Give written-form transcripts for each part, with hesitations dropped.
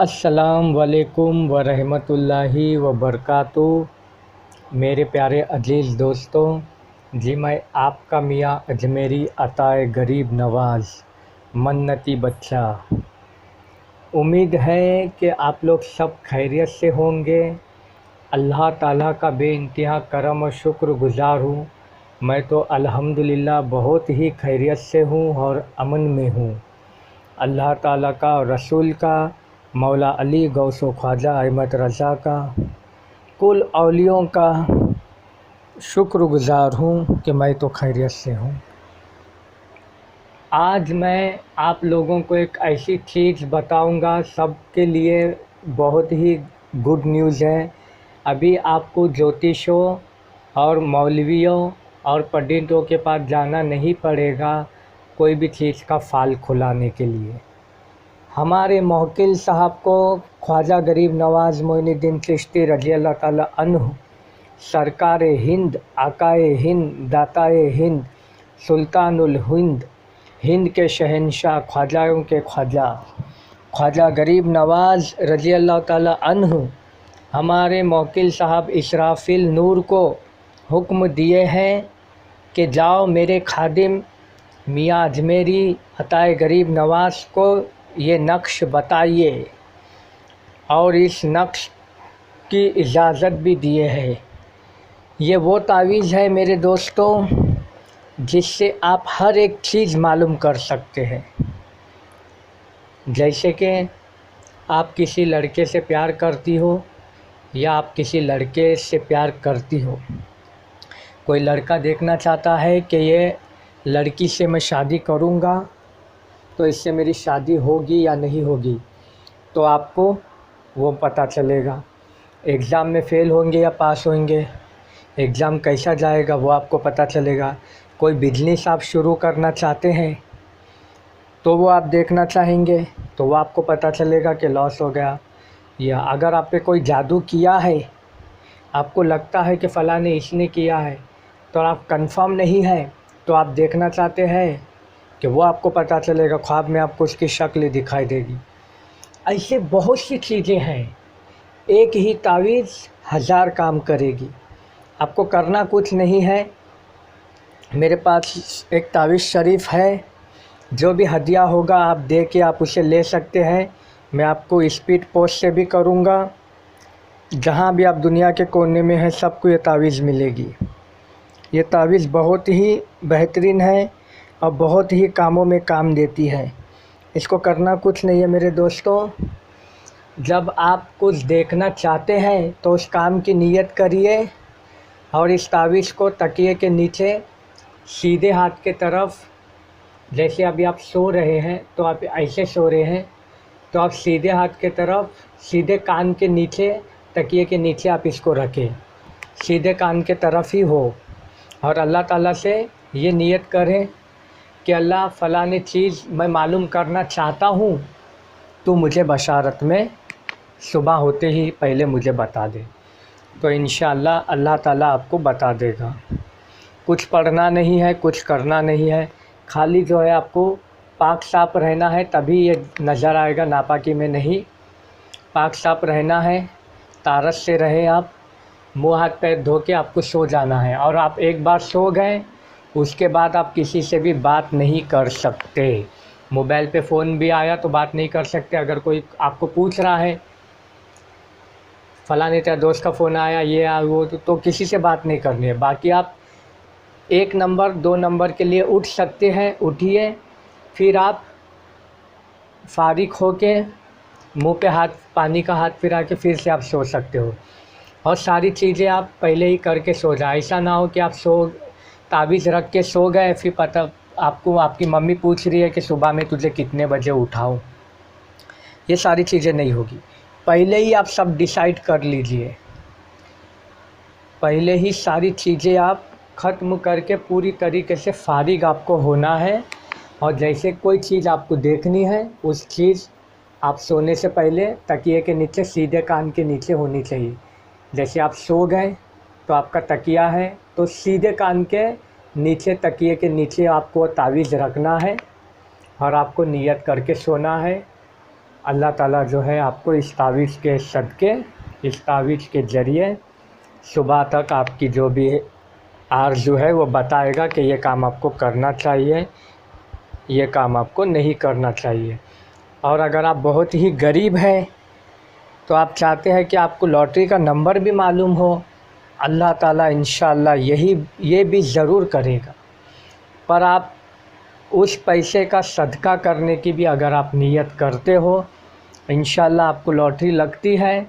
अस्सलाम वालेकुम वरहमतुल्लाहि वबरकातुहू। मेरे प्यारे अजीज़ दोस्तों, जी मैं आपका मियाँ अजमेरी अताए गरीब नवाज़ मन्नती बच्चा। उम्मीद है कि आप लोग सब खैरियत से होंगे। अल्लाह ताला का बेइंतहा करम और शुक्रगुज़ार हूँ। मैं तो अल्हम्दुलिल्लाह बहुत ही खैरियत से हूँ और अमन में हूँ। अल्लाह ताला का और रसूल का, मौला अली गौसो ख्वाजा अहमद रज़ा का, कुल औलियों का शुक्रगुज़ार हूँ कि मैं तो खैरियत से हूँ। आज मैं आप लोगों को एक ऐसी चीज़ बताऊंगा, सबके लिए बहुत ही गुड न्यूज़ है। अभी आपको ज्योतिषों और मौलवियों और पंडितों के पास जाना नहीं पड़ेगा कोई भी चीज़ का फाल खुलाने के लिए। हमारे मौकिल साहब को ख्वाजा गरीब नवाज़ मोइनुद्दीन चिश्ती रज़ी अल्लाह ताला अन्हु, सरकार हिंद, आकाए हिंद, दाताए हिंद, सुल्तानुल हिंद, हिंद के शहंशाह, ख्वाजाओं के ख्वाजा, ख्वाजा गरीब नवाज़ रज़ी अल्लाह ताला अन्हु हमारे मौकिल साहब इसराफिल नूर को हुक्म दिए हैं कि जाओ मेरे खादिम मियाँ अजमेरी अताए गरीब नवाज़ को ये नक्श बताइए, और इस नक्श की इजाज़त भी दिए है। ये वो तावीज़ है मेरे दोस्तों जिससे आप हर एक चीज़ मालूम कर सकते हैं। जैसे कि आप किसी लड़के से प्यार करती हो या आप किसी लड़के से प्यार करती हो, कोई लड़का देखना चाहता है कि ये लड़की से मैं शादी करूँगा तो इससे मेरी शादी होगी या नहीं होगी, तो आपको वो पता चलेगा। एग्ज़ाम में फ़ेल होंगे या पास होंगे, एग्ज़ाम कैसा जाएगा वो आपको पता चलेगा। कोई बिजनेस आप शुरू करना चाहते हैं तो वो आप देखना चाहेंगे तो वो आपको पता चलेगा कि लॉस हो गया। या अगर आप पे कोई जादू किया है, आपको लगता है कि फ़लाँ ने इसने किया है, तो आप कंफर्म नहीं है तो आप देखना चाहते हैं कि वो आपको पता चलेगा। ख्वाब में आपको उसकी शक्ल दिखाई देगी। ऐसे बहुत सी चीज़ें हैं। एक ही तावीज़ 1000 काम करेगी। आपको करना कुछ नहीं है। मेरे पास एक तावीज़ शरीफ है, जो भी हदिया होगा आप दे के आप उसे ले सकते हैं। मैं आपको स्पीड पोस्ट से भी करूँगा। जहाँ भी आप दुनिया के कोने में हैं सबको ये तावीज़ मिलेगी। ये तावीज़ बहुत ही बेहतरीन है और बहुत ही कामों में काम देती है। इसको करना कुछ नहीं है मेरे दोस्तों। जब आप कुछ देखना चाहते हैं तो उस काम की नीयत करिए और इस तावीज़ को तकिए के नीचे सीधे हाथ के तरफ, जैसे अभी आप सो रहे हैं तो आप ऐसे सो रहे हैं, तो आप सीधे हाथ के तरफ सीधे कान के नीचे, तकिए के नीचे आप इसको रखें, सीधे कान के तरफ ही हो, और अल्लाह ताला से ये नियत करें कि अल्लाह फ़लानी चीज़ मैं मालूम करना चाहता हूँ, तो मुझे बशारत में सुबह होते ही पहले मुझे बता दे। तो इंशाअल्लाह अल्लाह ताला आपको बता देगा। कुछ पढ़ना नहीं है, कुछ करना नहीं है, खाली जो है आपको पाक साफ़ रहना है, तभी ये नज़र आएगा, नापाकी में नहीं। पाक साफ़ रहना है, तारस से रहे आप, मुँह हाथ पैर धो के आपको सो जाना है। और आप एक बार सो गए उसके बाद आप किसी से भी बात नहीं कर सकते। मोबाइल पे फ़ोन भी आया तो बात नहीं कर सकते। अगर कोई आपको पूछ रहा है फ़लाने तेरा दोस्त का फ़ोन आया, ये आ वो, तो किसी से बात नहीं करनी है। बाकी आप 1 नंबर 2 नंबर के लिए उठ सकते हैं, उठिए, फिर आप फारिग होके मुंह पे हाथ, पानी का हाथ फिरा के फिर से आप सो सकते हो। और सारी चीज़ें आप पहले ही करके सो जाए। ऐसा ना हो कि आप तावीज़ रख के सो गए, फिर पता आपको आपकी मम्मी पूछ रही है कि सुबह में तुझे कितने बजे उठाऊं। ये सारी चीज़ें नहीं होगी। पहले ही आप सब डिसाइड कर लीजिए, पहले ही सारी चीज़ें आप ख़त्म करके पूरी तरीके से फारिग आपको होना है। और जैसे कोई चीज़ आपको देखनी है, उस चीज़ आप सोने से पहले तकिए के नीचे, सीधे कान के नीचे होनी चाहिए। जैसे आप सो गए तो आपका तकिया है, तो सीधे कान के नीचे, तकिए के नीचे आपको तावीज़ रखना है और आपको नियत करके सोना है। अल्लाह ताला जो है आपको इस तावीज़ के सदक़े, इस तावीज़ के ज़रिए सुबह तक आपकी जो भी आरज़ू है वो बताएगा कि ये काम आपको करना चाहिए, ये काम आपको नहीं करना चाहिए। और अगर आप बहुत ही गरीब हैं तो आप चाहते हैं कि आपको लॉटरी का नंबर भी मालूम हो, अल्लाह ताला इंशाअल्लाह ये भी ज़रूर करेगा। पर आप उस पैसे का सदका करने की भी अगर आप नीयत करते हो, इंशाअल्लाह आपको लॉटरी लगती है,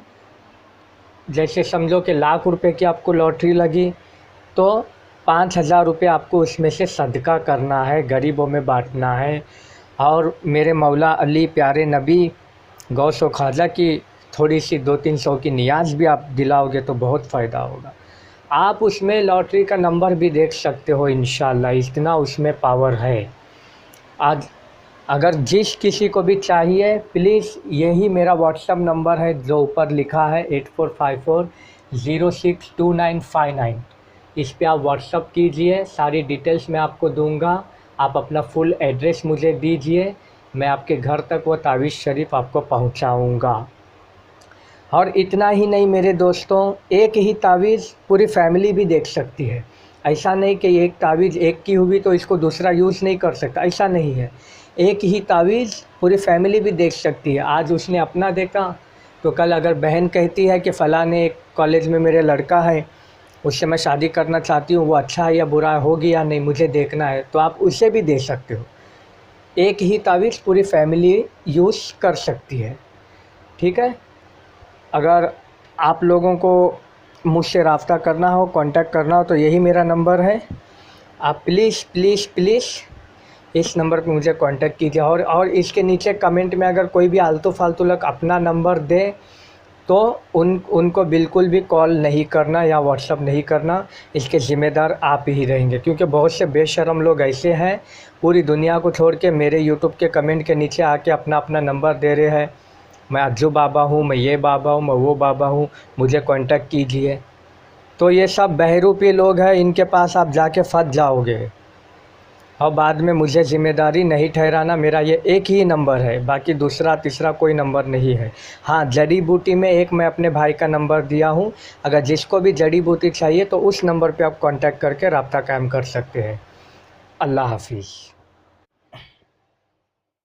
जैसे समझो कि लाख रुपए की आपको लॉटरी लगी तो 5,000 रुपये आपको उसमें से सदका करना है, गरीबों में बांटना है। और मेरे मौला अली प्यारे नबी गौस व ख्वाजा की थोड़ी सी 200-300 की नियाज़ भी आप दिलाओगे तो बहुत फ़ायदा होगा। आप उसमें लॉटरी का नंबर भी देख सकते हो इंशाअल्लाह, इतना उसमें पावर है। आज अगर जिस किसी को भी चाहिए प्लीज़ यही मेरा व्हाट्सअप नंबर है जो ऊपर लिखा है 8454062959, इस पे आप व्हाट्सअप कीजिए, सारी डिटेल्स मैं आपको दूंगा। आप अपना फुल एड्रेस मुझे दीजिए, मैं आपके घर तक वो तावीज़ शरीफ आपको पहुंचाऊंगा। और इतना ही नहीं मेरे दोस्तों, एक ही तावीज़ पूरी फैमिली भी देख सकती है। ऐसा नहीं कि एक तावीज़ एक की हुई तो इसको दूसरा यूज़ नहीं कर सकता, ऐसा नहीं है। एक ही तावीज़ पूरी फैमिली भी देख सकती है। आज उसने अपना देखा तो कल अगर बहन कहती है कि फ़लाँ ने एक कॉलेज में मेरे लड़का है, उससे मैं शादी करना चाहती हूँ, वो अच्छा है या बुरा होगी या नहीं मुझे देखना है, तो आप उसे भी दे सकते हो। एक ही तावीज़ पूरी फैमिली यूज़ कर सकती है, ठीक है। अगर आप लोगों को मुझसे रब्ता करना हो, कांटेक्ट करना हो तो यही मेरा नंबर है। आप प्लीज़ प्लीज़ प्लीज़ इस नंबर पे मुझे कांटेक्ट कीजिए। और इसके नीचे कमेंट में अगर कोई भी आलतू फालतू लोग अपना नंबर दे तो उनको बिल्कुल भी कॉल नहीं करना या व्हाट्सअप नहीं करना, इसके ज़िम्मेदार आप ही रहेंगे। क्योंकि बहुत से बेशर्म लोग ऐसे हैं पूरी दुनिया को छोड़ के मेरे यूट्यूब के कमेंट के नीचे आके अपना अपना नंबर दे रहे हैं, मैं अज्जू बाबा हूँ, मैं ये बाबा हूँ, मैं वो बाबा हूँ, मुझे कांटेक्ट कीजिए। तो ये सब बहरूपी लोग हैं, इनके पास आप जाके फंस जाओगे और बाद में मुझे ज़िम्मेदारी नहीं ठहराना। मेरा ये एक ही नंबर है, बाकी दूसरा तीसरा कोई नंबर नहीं है। हाँ, जड़ी बूटी में एक मैं अपने भाई का नंबर दिया हूँ, अगर जिसको भी जड़ी बूटी चाहिए तो उस नंबर पे आप कांटेक्ट करके रब्ता कायम कर सकते हैं। अल्लाह हाफिज़।